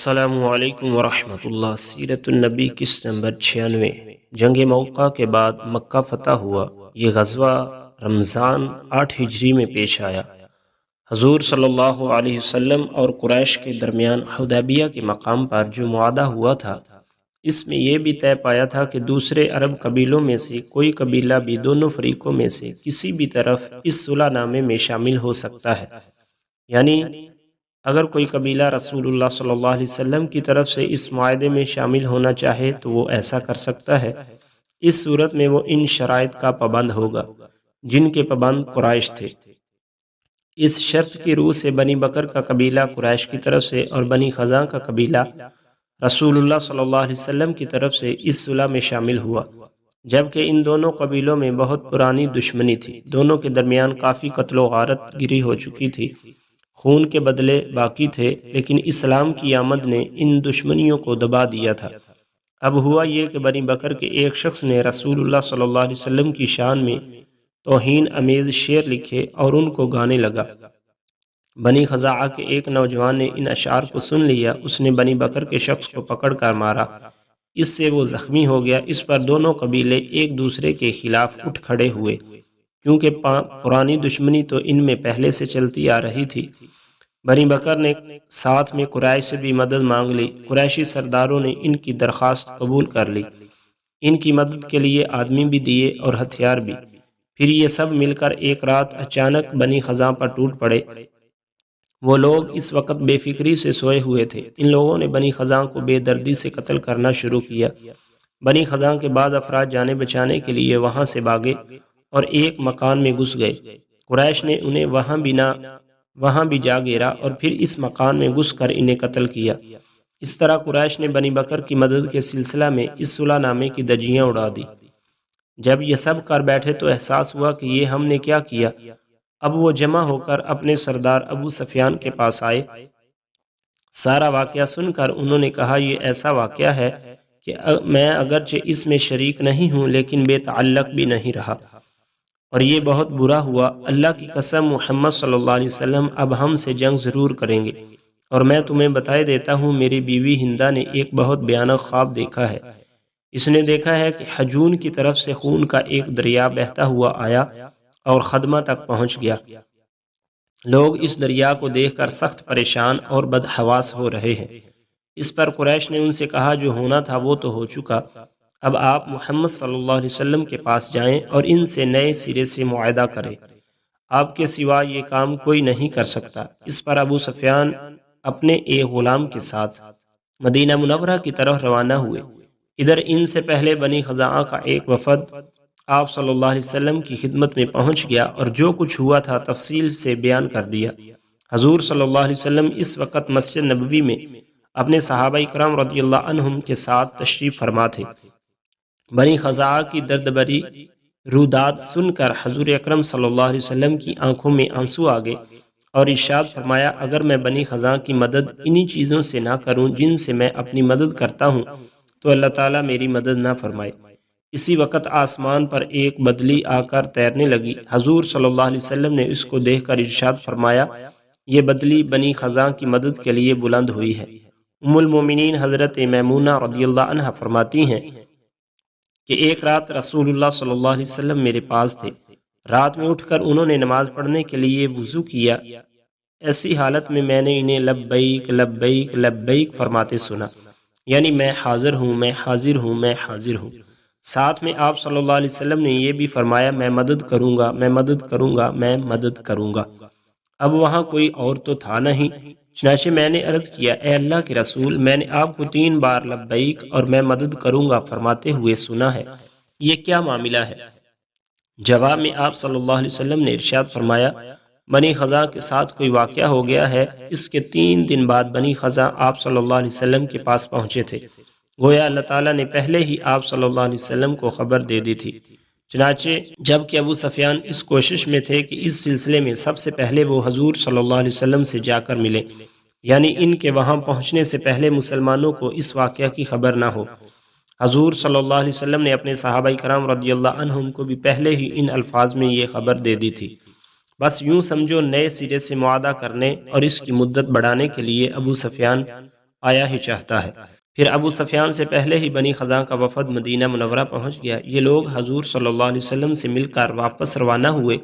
السلام علیکم ورحمۃ اللہ۔ سیرت النبی قسط نمبر 96۔ جنگ موقع کے بعد مکہ فتح ہوا۔ یہ غزوہ رمضان 8 ہجری میں پیش آیا۔ حضور صلی اللہ علیہ وسلم اور قریش کے درمیان حدیبیہ کے مقام پر جو معاہدہ ہوا تھا، اس میں یہ بھی طے پایا تھا کہ دوسرے عرب قبیلوں میں سے کوئی قبیلہ بھی دونوں فریقوں میں سے کسی بھی طرف اس صلح نامے میں شامل ہو سکتا ہے، یعنی اگر کوئی قبیلہ رسول اللہ صلی اللہ علیہ وسلم کی طرف سے اس معاہدے میں شامل ہونا چاہے تو وہ ایسا کر سکتا ہے۔ اس صورت میں وہ ان شرائط کا پابند ہوگا جن کے پابند قریش تھے۔ اس شرط کی روح سے بنی بکر کا قبیلہ قریش کی طرف سے اور بنی خزاں کا قبیلہ رسول اللہ صلی اللہ علیہ وسلم کی طرف سے اس صلح میں شامل ہوا، جبکہ ان دونوں قبیلوں میں بہت پرانی دشمنی تھی۔ دونوں کے درمیان کافی قتل و غارت گری ہو چکی تھی، خون کے بدلے باقی تھے، لیکن اسلام کی آمد نے ان دشمنیوں کو دبا دیا تھا۔ اب ہوا یہ کہ بنی بکر کے ایک شخص نے رسول اللہ صلی اللہ علیہ وسلم کی شان میں توہین امیز شعر لکھے اور ان کو گانے لگا۔ بنی خزاعہ کے ایک نوجوان نے ان اشعار کو سن لیا، اس نے بنی بکر کے شخص کو پکڑ کر مارا، اس سے وہ زخمی ہو گیا۔ اس پر دونوں قبیلے ایک دوسرے کے خلاف اٹھ کھڑے ہوئے، کیونکہ پرانی دشمنی تو ان میں پہلے سے چلتی آ رہی تھی۔ بنی بکر نے ساتھ میں قریش سے بھی مدد مانگ لی۔ قریشی سرداروں نے ان کی درخواست قبول کر لی، ان کی مدد کے لیے آدمی بھی دیے اور ہتھیار بھی۔ پھر یہ سب مل کر ایک رات اچانک بنی خزاں پر ٹوٹ پڑے۔ وہ لوگ اس وقت بے فکری سے سوئے ہوئے تھے۔ ان لوگوں نے بنی خزاں کو بے دردی سے قتل کرنا شروع کیا۔ بنی خزاں کے بعد افراد جانے بچانے کے لیے وہاں سے بھاگے اور ایک مکان میں گھس گئے۔ قریش نے انہیں وہاں بھی جا گھیرا اور پھر اس مکان میں گھس کر انہیں قتل کیا۔ اس طرح قریش نے بنی بکر کی مدد کے سلسلہ میں اس صلح نامے کی دھجیاں اڑا دی۔ جب یہ سب کر بیٹھے تو احساس ہوا کہ یہ ہم نے کیا کیا۔ اب وہ جمع ہو کر اپنے سردار ابو سفیان کے پاس آئے۔ سارا واقعہ سن کر انہوں نے کہا، یہ ایسا واقعہ ہے کہ میں اگرچہ اس میں شریک نہیں ہوں لیکن بے تعلق بھی نہیں رہا، اور یہ بہت برا ہوا۔ اللہ کی قسم محمد صلی اللہ علیہ وسلم اب ہم سے جنگ ضرور کریں گے، اور میں تمہیں بتائے دیتا ہوں، میری بیوی ہندہ نے ایک بہت بھیانک خواب دیکھا ہے۔ اس نے دیکھا ہے کہ حجون کی طرف سے خون کا ایک دریا بہتا ہوا آیا اور خدمہ تک پہنچ گیا۔ لوگ اس دریا کو دیکھ کر سخت پریشان اور بدحواس ہو رہے ہیں۔ اس پر قریش نے ان سے کہا، جو ہونا تھا وہ تو ہو چکا، اب آپ محمد صلی اللہ علیہ وسلم کے پاس جائیں اور ان سے نئے سرے سے معاہدہ کریں، آپ کے سوا یہ کام کوئی نہیں کر سکتا۔ اس پر ابو سفیان اپنے ایک غلام کے ساتھ مدینہ منورہ کی طرف روانہ ہوئے۔ ادھر ان سے پہلے بنی خزاعہ کا ایک وفد آپ صلی اللہ علیہ وسلم کی خدمت میں پہنچ گیا اور جو کچھ ہوا تھا تفصیل سے بیان کر دیا۔ حضور صلی اللہ علیہ وسلم اس وقت مسجد نبوی میں اپنے صحابہ کرام رضی اللہ عنہم کے ساتھ تشریف فرما تھے۔ بنی خزاعہ کی دردبری روداد سن کر حضور اکرم صلی اللہ علیہ وسلم کی آنکھوں میں آنسو آ گئے اور ارشاد فرمایا، اگر میں بنی خزاں کی مدد انہی چیزوں سے نہ کروں جن سے میں اپنی مدد کرتا ہوں تو اللہ تعالیٰ میری مدد نہ فرمائے۔ اسی وقت آسمان پر ایک بدلی آ کر تیرنے لگی۔ حضور صلی اللہ علیہ وسلم نے اس کو دیکھ کر ارشاد فرمایا، یہ بدلی بنی خزاں کی مدد کے لیے بلند ہوئی ہے۔ ام المومنین حضرت میمونہ رضی اللہ عنہا فرماتی ہیں کہ ایک رات رسول اللہ صلی اللہ علیہ وسلم میرے پاس تھے۔ رات میں اٹھ کر انہوں نے نماز پڑھنے کے لیے وضو کیا۔ ایسی حالت میں میں نے انہیں لبیک لبیک لبیک فرماتے سنا، یعنی میں حاضر ہوں، میں حاضر ہوں، میں حاضر ہوں۔ ساتھ میں آپ صلی اللہ علیہ وسلم نے یہ بھی فرمایا، میں مدد کروں گا، میں مدد کروں گا، میں مدد کروں گا۔ اب وہاں کوئی اور تو تھا نہیں، چنانچہ میں نے عرض کیا، اے اللہ کے رسول، میں نے آپ کو 3 بار لبیک اور میں مدد کروں گا فرماتے ہوئے سنا ہے، یہ کیا معاملہ ہے؟ جواب میں آپ صلی اللہ علیہ وسلم نے ارشاد فرمایا، بنی خزاں کے ساتھ کوئی واقعہ ہو گیا ہے۔ اس کے 3 دن بعد بنی خزاں آپ صلی اللہ علیہ وسلم کے پاس پہنچے تھے، گویا اللہ تعالیٰ نے پہلے ہی آپ صلی اللہ علیہ وسلم کو خبر دے دی تھی۔ چنانچہ جب کہ ابو سفیان اس کوشش میں تھے کہ اس سلسلے میں سب سے پہلے وہ حضور صلی اللہ علیہ وسلم سے جا کر ملے، یعنی ان کے وہاں پہنچنے سے پہلے مسلمانوں کو اس واقعہ کی خبر نہ ہو۔ حضور صلی اللہ علیہ وسلم نے اپنے صحابہ کرام رضی اللہ عنہم کو بھی پہلے ہی ان الفاظ میں یہ خبر دے دی تھی۔ بس یوں سمجھو نئے سرے سے معاہدہ کرنے اور اس کی مدت بڑھانے کے لیے ابو سفیان آیا ہی چاہتا ہے۔ پھر ابو سفیان سے پہلے ہی بنی خزاں کا وفد مدینہ منورہ پہنچ گیا۔ یہ لوگ حضور صلی اللہ علیہ وسلم سے مل کر واپس روانہ ہوئے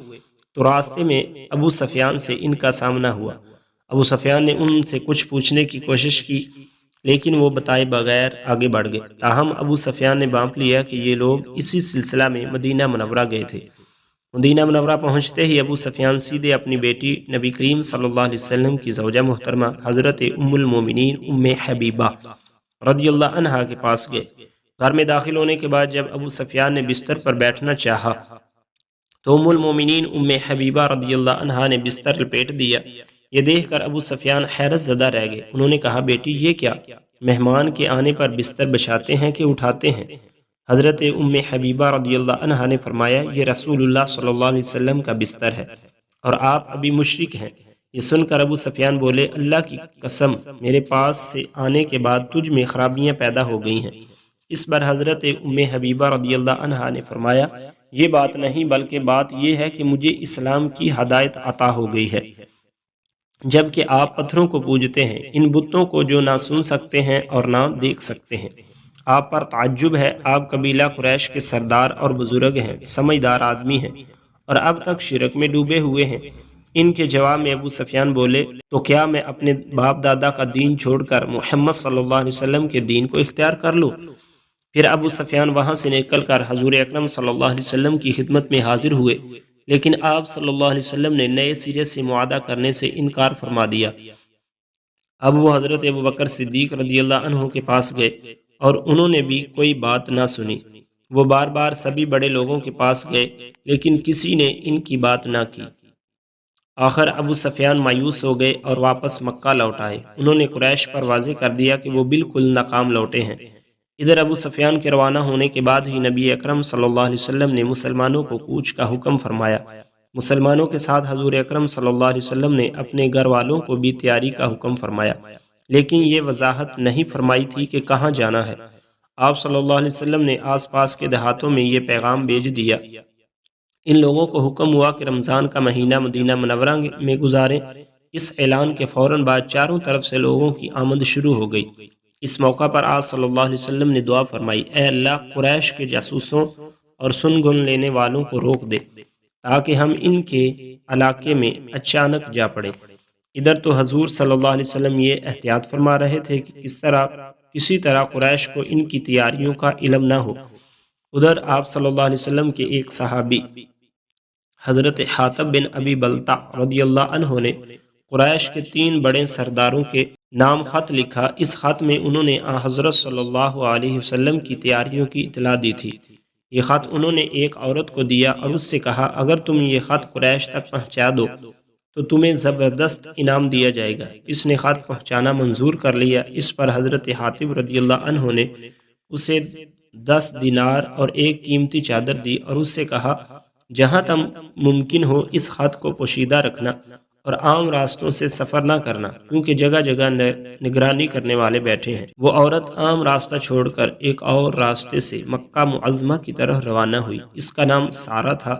تو راستے میں ابو سفیان سے ان کا سامنا ہوا۔ ابو سفیان نے ان سے کچھ پوچھنے کی کوشش کی لیکن وہ بتائے بغیر آگے بڑھ گئے۔ تاہم ابو سفیان نے بانپ لیا کہ یہ لوگ اسی سلسلہ میں مدینہ منورہ گئے تھے۔ مدینہ منورہ پہنچتے ہی ابو سفیان سیدھے اپنی بیٹی نبی کریم صلی اللہ علیہ وسلم کی زوجہ محترمہ حضرت ام المومنین ام حبیبہ رضی اللہ عنہا کے پاس گئے۔ گھر میں داخل ہونے کے بعد جب ابو سفیان نے بستر پر بیٹھنا چاہا تو ام المومنین ام حبیبہ رضی اللہ عنہا نے بستر لپیٹ دیا۔ یہ دیکھ کر ابو سفیان حیرت زدہ رہ گئے۔ انہوں نے کہا بیٹی یہ کیا؟ مہمان کے آنے پر بستر بچھاتے ہیں کہ اٹھاتے ہیں؟ حضرت ام حبیبہ رضی اللہ عنہا نے فرمایا یہ رسول اللہ صلی اللہ علیہ وسلم کا بستر ہے اور آپ ابھی مشرک ہیں۔ یہ سن کر ابو سفیان بولے اللہ کی قسم میرے پاس سے آنے کے بعد تجھ میں خرابیاں پیدا ہو گئی ہیں۔ اس پر حضرت ام حبیبہ رضی اللہ عنہا نے فرمایا یہ بات نہیں بلکہ بات یہ ہے کہ مجھے اسلام کی ہدایت عطا ہو گئی ہے جبکہ آپ پتھروں کو پوجتے ہیں، ان بتوں کو جو نہ سن سکتے ہیں اور نہ دیکھ سکتے ہیں۔ آپ پر تعجب ہے، آپ قبیلہ قریش کے سردار اور بزرگ ہیں، سمجھدار آدمی ہیں اور اب تک شرک میں ڈوبے ہوئے ہیں۔ ان کے جواب میں ابو سفیان بولے تو کیا میں اپنے باپ دادا کا دین چھوڑ کر محمد صلی اللہ علیہ وسلم کے دین کو اختیار کر لوں؟ پھر ابو سفیان وہاں سے نکل کر حضور اکرم صلی اللہ علیہ وسلم کی خدمت میں حاضر ہوئے لیکن آپ صلی اللہ علیہ وسلم نے نئے سرے سے معاہدہ کرنے سے انکار فرما دیا۔ اب وہ حضرت ابوبکر صدیق رضی اللہ عنہ کے پاس گئے اور انہوں نے بھی کوئی بات نہ سنی۔ وہ بار بار سبھی بڑے لوگوں کے پاس گئے لیکن کسی نے ان کی بات نہ کی۔ آخر ابو سفیان مایوس ہو گئے اور واپس مکہ لوٹ آئے۔ انہوں نے قریش پر واضح کر دیا کہ وہ بالکل ناکام لوٹے ہیں۔ ادھر ابو سفیان کے روانہ ہونے کے بعد ہی نبی اکرم صلی اللہ علیہ وسلم نے مسلمانوں کو کوچ کا حکم فرمایا۔ مسلمانوں کے ساتھ حضور اکرم صلی اللہ علیہ وسلم نے اپنے گھر والوں کو بھی تیاری کا حکم فرمایا لیکن یہ وضاحت نہیں فرمائی تھی کہ کہاں جانا ہے۔ آپ صلی اللہ علیہ وسلم نے آس پاس کے دیہاتوں میں یہ پیغام بھیج دیا۔ ان لوگوں کو حکم ہوا کہ رمضان کا مہینہ مدینہ منورہ میں گزاریں۔ اس اعلان کے فوراً بعد چاروں طرف سے لوگوں کی آمد شروع ہو گئی۔ اس موقع پر آپ صلی اللہ علیہ وسلم نے دعا فرمائی اے اللہ قریش کے جاسوسوں اور سن گن لینے والوں کو روک دے تاکہ ہم ان کے علاقے میں اچانک جا پڑے۔ ادھر تو حضور صلی اللہ علیہ وسلم یہ احتیاط فرما رہے تھے کہ کسی طرح قریش کو ان کی تیاریوں کا علم نہ ہو۔ ادھر آپ صلی اللہ علیہ وسلم کے ایک صحابی حضرت حاتب بن ابی بلتع رضی اللہ عنہ نے قریش کے 3 بڑے سرداروں کے نام خط لکھا۔ اس خط میں انہوں نے حضرت صلی اللہ علیہ وسلم کی تیاریوں کی اطلاع دی تھی۔ یہ خط انہوں نے ایک عورت کو دیا اور اس سے کہا اگر تم یہ خط قریش تک پہنچا دو تو تمہیں زبردست انعام دیا جائے گا۔ اس نے خط پہنچانا منظور کر لیا۔ اس پر حضرت حاتب رضی اللہ عنہ نے اسے 10 دینار اور ایک قیمتی چادر دی اور اس سے کہا جہاں تک ممکن ہو اس خط کو پوشیدہ رکھنا اور عام راستوں سے سفر نہ کرنا کیونکہ جگہ جگہ نگرانی کرنے والے بیٹھے ہیں۔ وہ عورت عام راستہ چھوڑ کر ایک اور راستے سے مکہ معظمہ کی طرف روانہ ہوئی۔ اس کا نام سارہ تھا۔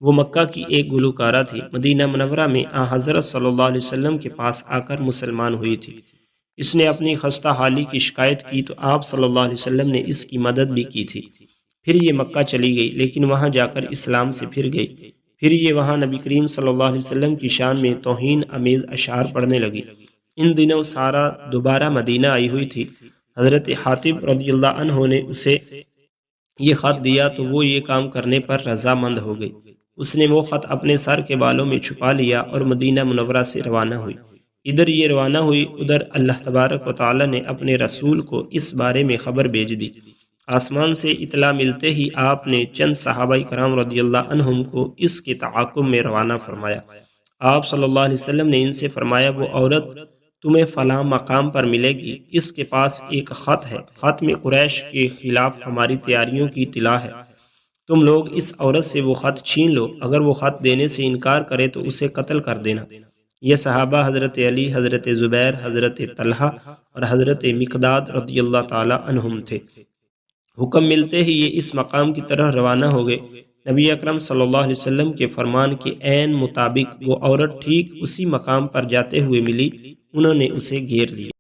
وہ مکہ کی ایک گلوکارہ تھی۔ مدینہ منورہ میں حضرت صلی اللہ علیہ وسلم کے پاس آ کر مسلمان ہوئی تھی۔ اس نے اپنی خستہ حالی کی شکایت کی تو آپ صلی اللہ علیہ وسلم نے اس کی مدد بھی کی تھی۔ پھر یہ مکہ چلی گئی لیکن وہاں جا کر اسلام سے پھر گئی۔ پھر یہ وہاں نبی کریم صلی اللہ علیہ وسلم کی شان میں توہین امیز اشعار پڑھنے لگی۔ ان دنوں سارہ دوبارہ مدینہ آئی ہوئی تھی۔ حضرت حاتب رضی اللہ عنہ نے اسے یہ خط دیا تو وہ یہ کام کرنے پر رضامند ہو گئی۔ اس نے وہ خط اپنے سر کے بالوں میں چھپا لیا اور مدینہ منورہ سے روانہ ہوئی۔ ادھر یہ روانہ ہوئی ادھر اللہ تبارک و تعالی نے اپنے رسول کو اس بارے میں خبر بھیج دی۔ آسمان سے اطلاع ملتے ہی آپ نے چند صحابہ کرام رضی اللہ عنہم کو اس کے تعاقب میں روانہ فرمایا۔ آپ صلی اللہ علیہ وسلم نے ان سے فرمایا وہ عورت تمہیں فلاں مقام پر ملے گی، اس کے پاس ایک خط ہے، خط میں قریش کے خلاف ہماری تیاریوں کی اطلاع ہے، تم لوگ اس عورت سے وہ خط چھین لو، اگر وہ خط دینے سے انکار کرے تو اسے قتل کر دینا۔ یہ صحابہ حضرت علی، حضرت زبیر، حضرت طلحہ اور حضرت مقداد رضی اللہ تعالی عنہم تھے۔ حکم ملتے ہی یہ اس مقام کی طرح روانہ ہو گئے۔ نبی اکرم صلی اللہ علیہ وسلم کے فرمان کے عین مطابق وہ عورت ٹھیک اسی مقام پر جاتے ہوئے ملی، انہوں نے اسے گھیر لیا۔